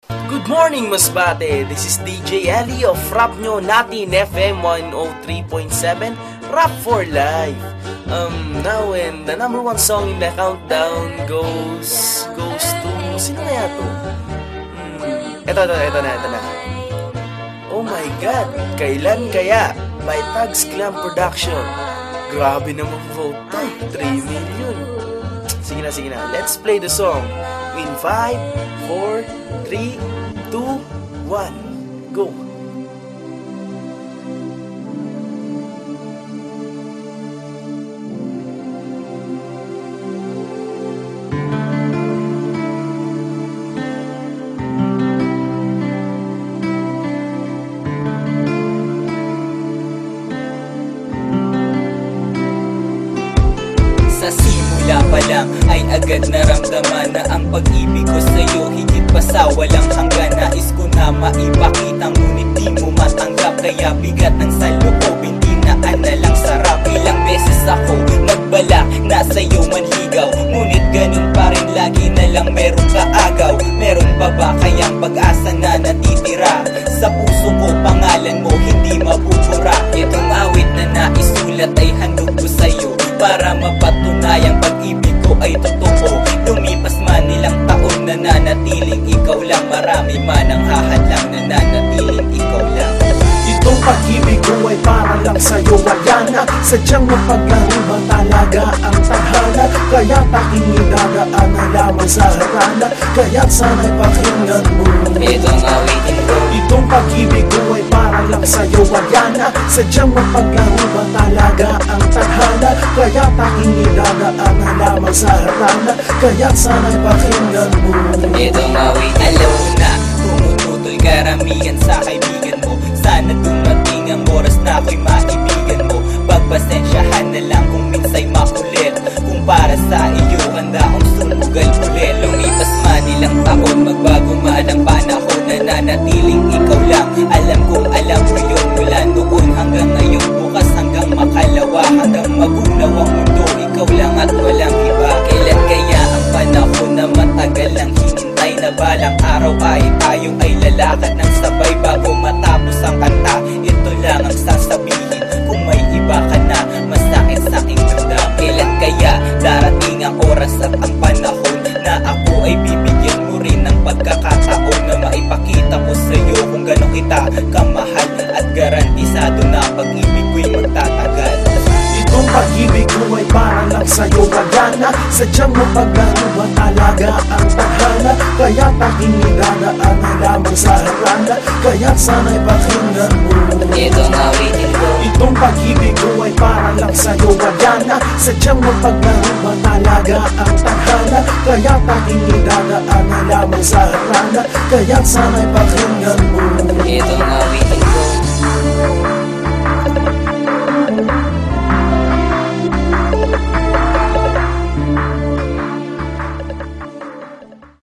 Good morning, Masbate! This is DJ Ellie of Rap Nyo Natin FM 103.7, Rap for Life. Now and the number one song in the countdown goes to... Sino kaya to? Ito na. Oh my God! Kailan kaya? By Tags Glam Production. Grabe naman vote to. 3 million. Sige na. Let's play the song. In 5, 4, 3, 2, 1, go! Sa simula pa lang ay agad naramdaman na ang pag-ibig ko sa'yo higit pa sa walang hanggan. Nais ko na maipakita ngunit di mo matanggap, kaya bigat ng saloob, hindi na lang sarap. Ilang beses ako nagbala na sa'yo manligaw, ngunit ganun pa rin, lagi na lang meron ka agaw. Meron pa ba kayang pag-asa na natitira? Sa puso ko pangalan mo hindi mabubura. Itong awit na naisulat ay handog ko sa'yo para mapatunayang pag-ibig ko ay totoo. Lumipas man ilang taon, nananatiling ikaw lang. Marami man ang hahadlang, nananatiling ikaw lang. Itong pag-ibig ko ay para lang sa'yo, Ariana. Sadyang mapaglaro ba talaga ang tadhana? Kaya taking idadaan na lamang sa harana, kaya't sana'y pakinggan mo Itong awitin ko. Itong pag-ibig ko ay para lang sa'yo, Ariana. Sadyang mapaglaro ba talaga ang tadhana? Kaya taking idadaan na lamang sa harana, kaya't sana'y pakinggan mo Itong awit, alam mo na tumututoy karamihan sa kaibigan mo. Sana dumating ang oras na ako'y maibigan mo. Pagpasensyahan na lang kung minsa'y makulit. Kung para sa iyo handa akong sumugal ulit. Lumipas man ilang taon, magbago man ang panahon, nananatiling ikaw lang. Alam kong alam mo yun mula noon hanggang ngayon, bukas hanggang makalawa, hanggang magunaw ang mundo. Ikaw lang at walang iba. Kailan kaya ang panahon na matagal lang hinintay, na balang araw ay tayo ay lalakad ng sabay bago matapos ang kanta? Ito lang ang sasabihin, kung may iba ka na, masakit sa aking damdamin. Kailan kaya darating ang oras at ang panahon na ako ay bibigyan mo rin ng pagkakataon na maipakita ko sa'yo kung gano'n kita kamahal, at garantisado na pag-ibig ko'y magtatagal. Itong pag-ibig ko ay para lang sa'yo, Ariana. Sadyang mapaglaro ba talaga ang tadhana? Kaya taking idadaan na lamang sa harana, kaya't sana'y pakinggan mo Itong awitin ko. Itong pag-ibig ko ay para lang sa'yo, Ariana. Sadyang mapaglaro ba talaga ang tadhana? Kaya taking idadaan na lamang sa harana, kaya't sana'y pakinggan mo Itong